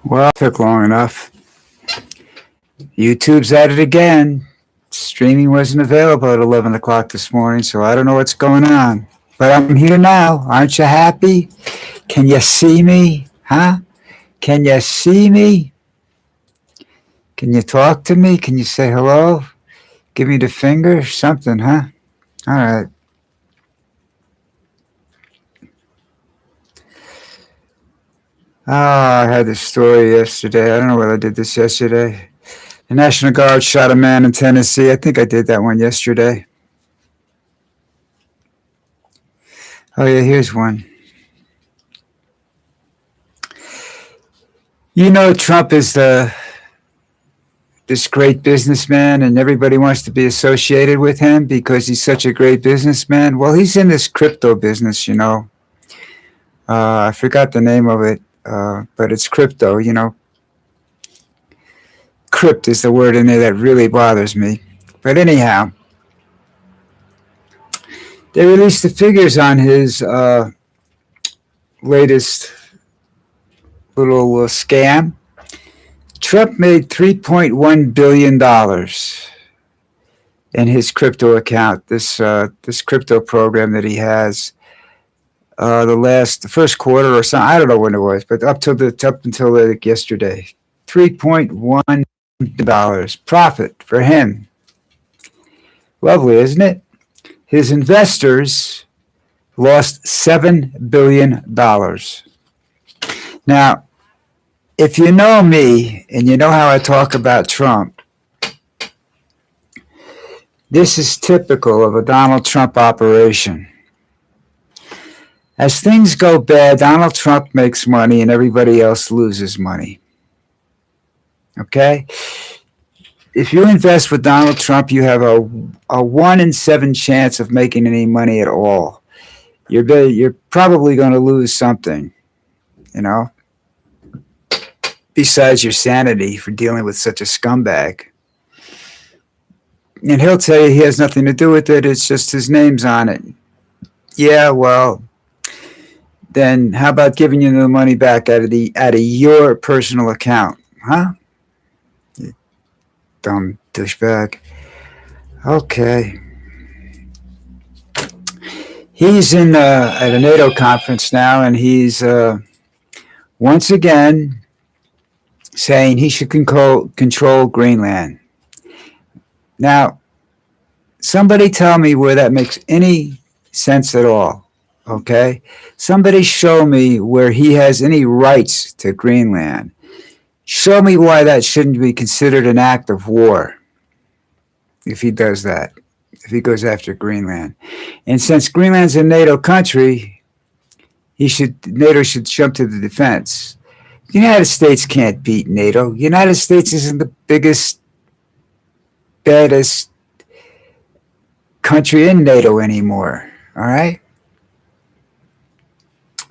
Well, took long enough. YouTube's at it again. Streaming wasn't available at 11 o'clock this morning, so I don't know what's going on. But I'm here now. Aren't you happy? Can you see me? Huh? Can you see me? Can you talk to me? Can you say hello? Give me the finger? Something, huh? All right. Oh, I had this story yesterday. I don't know whether I did this yesterday. The National Guard shot a man in Tennessee. I think I did that one yesterday. Oh, yeah, here's one. You know, Trump is this great businessman, and everybody wants to be associated with him because he's such a great businessman. Well, he's in this crypto business, you know. I forgot the name of it, but it's crypto, you know. Crypt is the word in there that really bothers me. But anyhow, they released the figures on his latest little scam. Trump made $3.1 billion in his crypto account, this crypto program that he has. The first quarter or something, I don't know when it was, but up until like yesterday, $3.1 billion profit for him. Lovely, isn't it? His investors lost $7 billion. Now, if you know me and you know how I talk about Trump, this is typical of a Donald Trump operation. As things go bad, Donald Trump makes money and everybody else loses money. Okay? If you invest with Donald Trump, you have a 1 in 7 chance of making any money at all. You're probably going to lose something, you know, besides your sanity for dealing with such a scumbag. And he'll tell you he has nothing to do with it. It's just his name's on it. Yeah, well, then how about giving you the money back out of your personal account, huh? You dumb douchebag. Okay. He's in at a NATO conference now, and he's once again saying he should control Greenland. Now, somebody tell me where that makes any sense at all. Okay? Somebody show me where he has any rights to Greenland. Show me why that shouldn't be considered an act of war if he does that, if he goes after Greenland. And since Greenland's a NATO country, NATO should jump to the defense. The United States can't beat NATO. The United States isn't the biggest, baddest country in NATO anymore, all right?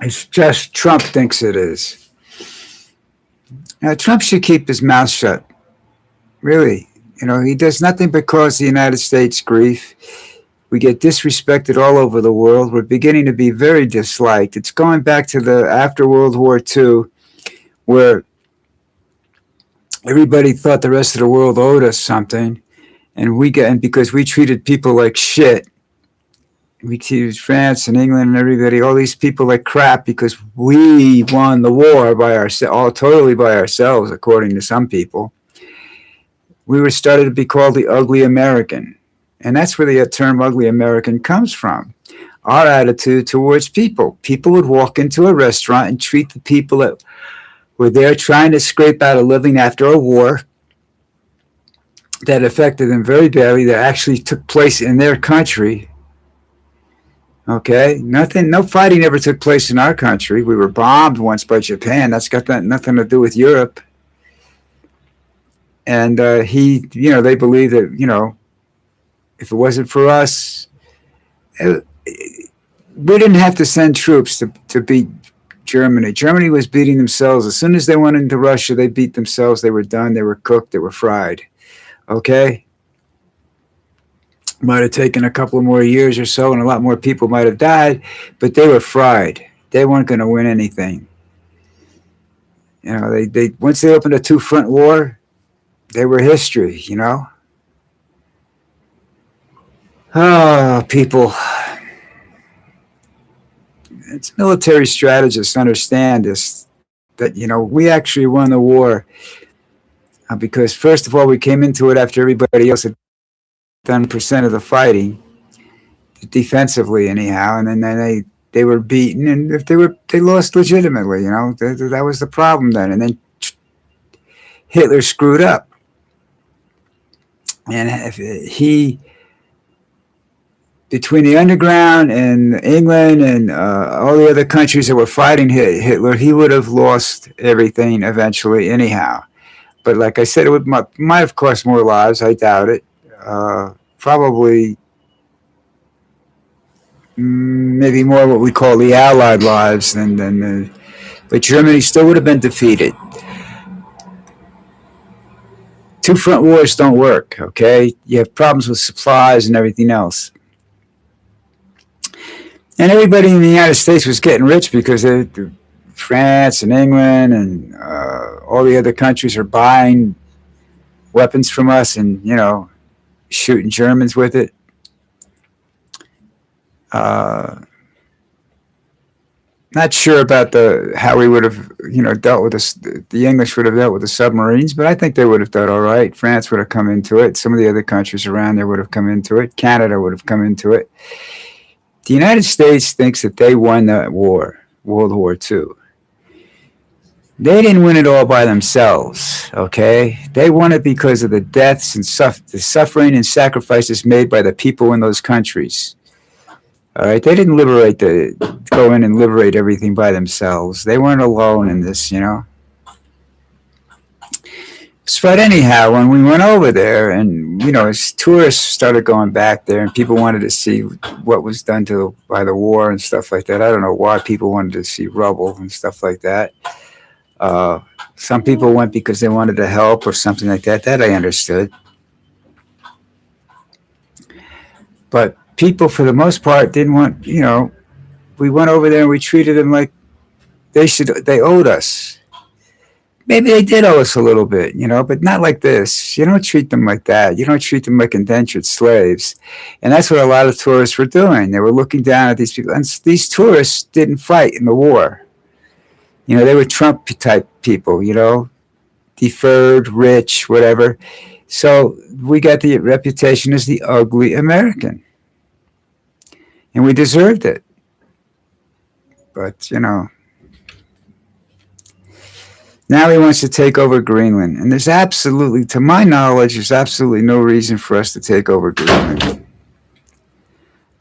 It's just Trump thinks it is. Now, Trump should keep his mouth shut. Really. You know, he does nothing but cause the United States grief. We get disrespected all over the world. We're beginning to be very disliked. It's going back to after World War II, where everybody thought the rest of the world owed us something. And because we treated people like shit, we treated France and England and everybody, all these people like crap because we won the war totally by ourselves, according to some people. We were started to be called the ugly American. And that's where the term ugly American comes from. Our attitude towards people. People would walk into a restaurant and treat the people that were there trying to scrape out a living after a war that affected them very badly, that actually took place in their country. Okay, no fighting ever took place in our country. We were bombed once by Japan. That's got nothing to do with Europe. And they believe that, if it wasn't for us, we didn't have to send troops to beat Germany. Germany was beating themselves. As soon as they went into Russia, they beat themselves. They were done. They were cooked. They were fried. Okay? Might have taken a couple of more years or so, and a lot more people might have died, but they were fried. They weren't going to win anything. They once they opened a two-front war, they were history. Oh, people. It's military strategists understand this, that we actually won the war because first of all we came into it after everybody else had done percent of the fighting defensively anyhow, and then they were beaten, and if they lost legitimately, that was the problem then, and then Hitler screwed up, and if he between the underground and England and all the other countries that were fighting Hitler, he would have lost everything eventually anyhow. But like I said, it might have cost more lives. I doubt it. Probably maybe more what we call the Allied lives than but Germany still would have been defeated. Two front wars don't work, okay? You have problems with supplies and everything else. And everybody in the United States was getting rich because France and England and all the other countries are buying weapons from us and, shooting Germans with it. Not sure about how we would have, dealt with this. The English would have dealt with the submarines, but I think they would have done all right. France would have come into it. Some of the other countries around there would have come into it. Canada would have come into it. The United States thinks that they won that war, World War II. They didn't win it all by themselves, okay? They won it because of the deaths and the suffering and sacrifices made by the people in those countries. All right, they didn't go in and liberate everything by themselves. They weren't alone in this, But anyhow, when we went over there and, as tourists started going back there and people wanted to see what was done by the war and stuff like that. I don't know why people wanted to see rubble and stuff like that. Some people went because they wanted to help or something like that. That I understood. But people, for the most part, didn't want, we went over there and we treated them like they owed us. Maybe they did owe us a little bit, but not like this. You don't treat them like that. You don't treat them like indentured slaves. And that's what a lot of tourists were doing. They were looking down at these people. And these tourists didn't fight in the war. They were Trump-type people, deferred, rich, whatever. So we got the reputation as the ugly American. And we deserved it. But, now he wants to take over Greenland. And there's absolutely, to my knowledge, there's absolutely no reason for us to take over Greenland.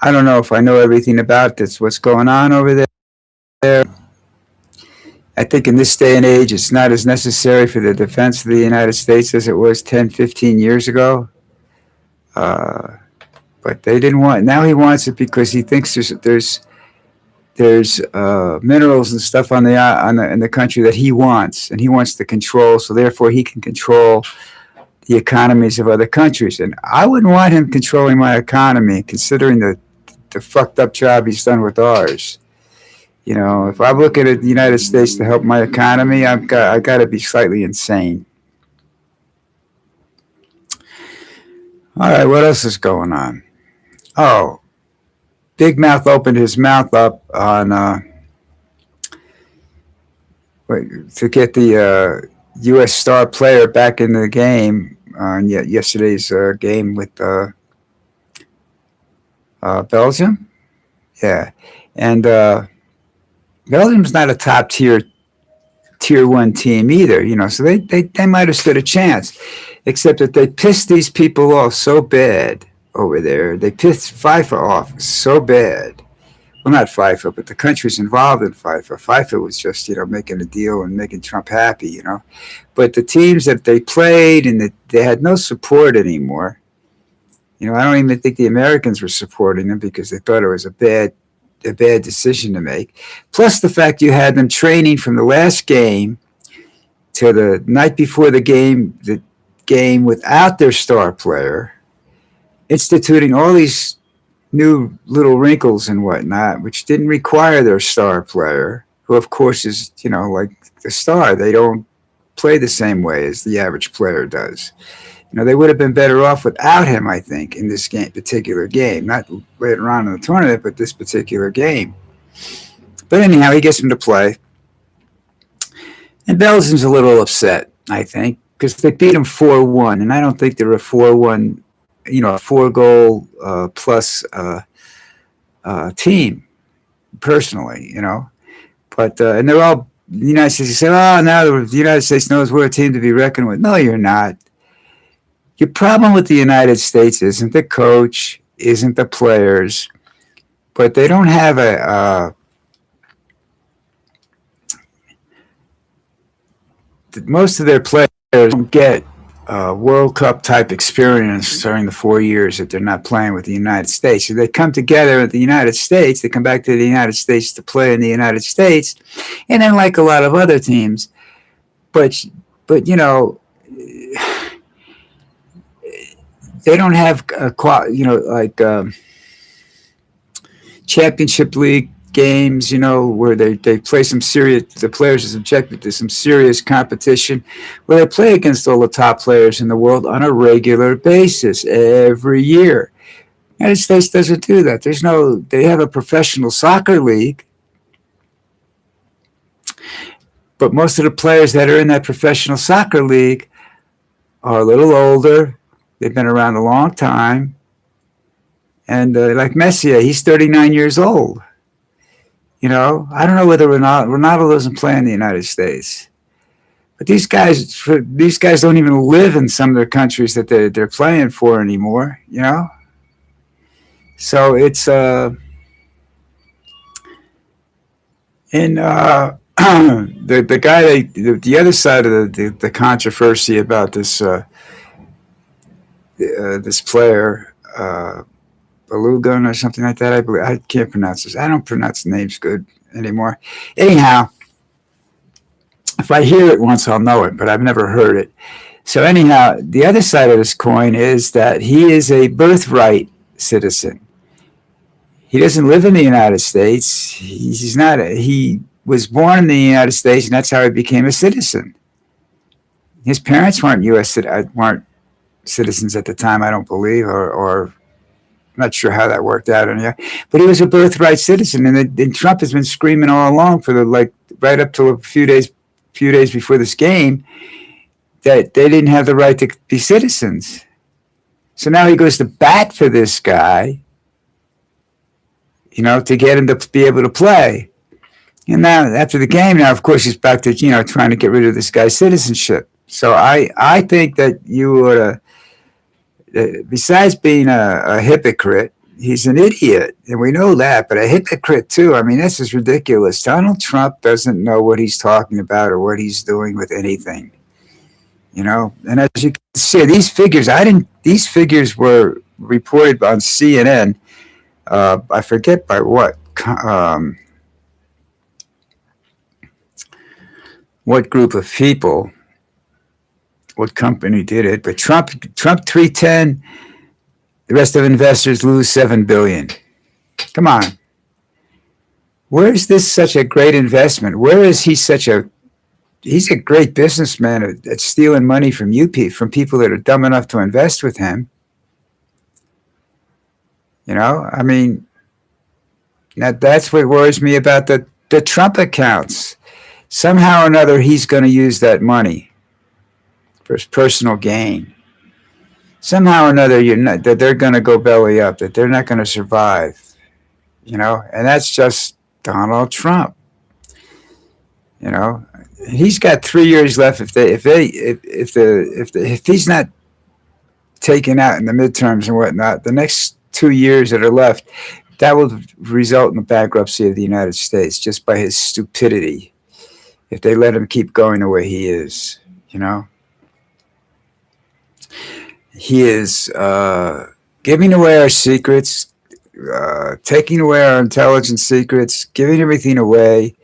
I don't know if I know everything about this, what's going on over there. I think in this day and age, it's not as necessary for the defense of the United States as it was 10, 15 years ago. But they didn't want it. Now he wants it because he thinks there's minerals and stuff in the country that he wants, and he wants to control. So therefore, he can control the economies of other countries. And I wouldn't want him controlling my economy, considering the fucked up job he's done with ours. If I'm looking at the United States to help my economy, I got to be slightly insane. All right, what else is going on? Oh. Big Mouth opened his mouth up on to get the U.S. star player back in the game on yesterday's game with Belgium. Yeah, and Belgium's not a top tier 1 team either, so they might have stood a chance, except that they pissed these people off so bad. Over there, they pissed FIFA off so bad. Well, not FIFA, but the countries involved in FIFA. FIFA was just, making a deal and making Trump happy, But the teams that they played, and they had no support anymore. I don't even think the Americans were supporting them because they thought it was a bad decision to make. Plus the fact you had them training from the last game to the night before the game without their star player, instituting all these new little wrinkles and whatnot, which didn't require their star player. who of course is, like the star. They don't play the same way as the average player does. They would have been better off without him, I think, in this particular game. Not later on in the tournament, but this particular game. But anyhow, he gets him to play. And Belgium's a little upset, I think, because they beat him 4-1. And I don't think they're a 4-1, a 4-goal plus team, personally. But, and they're all, the United States, you say, oh, now the United States knows we're a team to be reckoned with. No, you're not. Your problem with the United States isn't the coach, isn't the players, but they don't have most of their players don't get World Cup type experience during the 4 years that they're not playing with the United States. So they come together at the United States, they come back to the United States to play in the United States, and then like a lot of other teams, but they don't have championship league games, where they play the players are subjected to some serious competition, where they play against all the top players in the world on a regular basis every year. The United States doesn't do that. They have a professional soccer league, but most of the players that are in that professional soccer league are a little older. They've been around a long time. And like Messi, he's 39 years old. I don't know whether Ronaldo doesn't play in the United States. But these guys don't even live in some of their countries that they're playing for anymore, So it's the guy the other side of the controversy about this this player, Belugan or something like that. I believe. I can't pronounce this. I don't pronounce names good anymore. Anyhow, if I hear it once, I'll know it, but I've never heard it. So anyhow, the other side of this coin is that he is a birthright citizen. He doesn't live in the United States. He's not. He was born in the United States, and that's how he became a citizen. His parents weren't weren't citizens at the time, I don't believe, or I'm not sure how that worked out. But he was a birthright citizen, and Trump has been screaming all along for right up to a few days before this game that they didn't have the right to be citizens. So now he goes to bat for this guy, to get him to be able to play. And now after the game, of course, he's back to trying to get rid of this guy's citizenship. So I think that you ought to. Besides being a hypocrite, he's an idiot, and we know that, but a hypocrite too. I mean, this is ridiculous. Donald Trump doesn't know what he's talking about or what he's doing with anything, And as you can see, these figures were reported on CNN. I forget by what group of people. What company did it? But Trump 310. The rest of investors lose $7 billion. Come on, where is this such a great investment? Where is he He's a great businessman at stealing money from people that are dumb enough to invest with him. I mean, that's what worries me about the Trump accounts. Somehow or another, he's going to use that money for his personal gain. Somehow or another, that they're going to go belly up, that they're not going to survive, and that's just Donald Trump. He's got 3 years left. If he's not taken out in the midterms and whatnot, the next 2 years that are left, that will result in the bankruptcy of the United States just by his stupidity. If they let him keep going the way he is, He is giving away our secrets, taking away our intelligence secrets, giving everything away.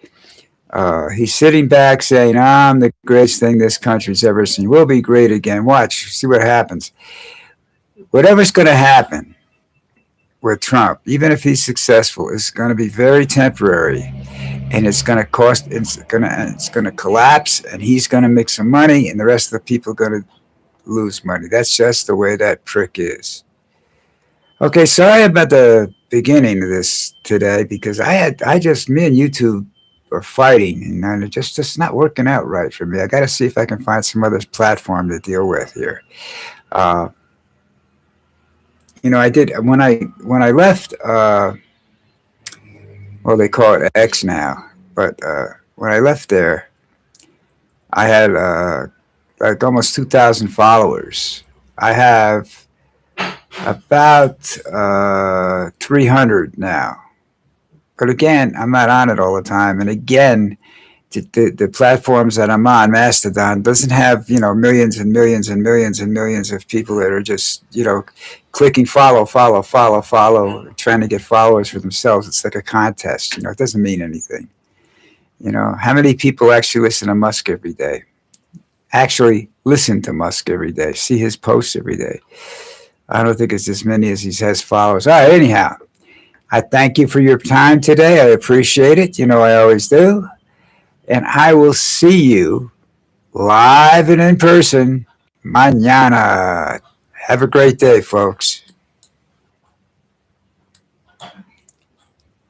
He's sitting back saying, I'm the greatest thing this country's ever seen. We'll be great again. Watch, see what happens. Whatever's going to happen, with Trump, even if he's successful, is going to be very temporary, and it's going to cost. It's going to collapse, and he's going to make some money, and the rest of the people are going to lose money. That's just the way that prick is. Okay, sorry about the beginning of this today because I just me and YouTube are fighting, and it's just not working out right for me. I got to see if I can find some other platform to deal with here. Uh, I did when I left. Well, they call it X now, but when I left there, I had like almost 2,000 followers. I have about 300 now. But again, I'm not on it all the time. And again, the platforms that I'm on, Mastodon, doesn't have, millions and millions and millions and millions of people that are just, clicking follow, follow, follow, follow, trying to get followers for themselves. It's like a contest. It doesn't mean anything. How many people actually listen to Musk every day? Actually listen to Musk every day, see his posts every day. I don't think it's as many as he has followers. All right, anyhow, I thank you for your time today. I appreciate it. I always do. And I will see you live and in person mañana. Have a great day, folks.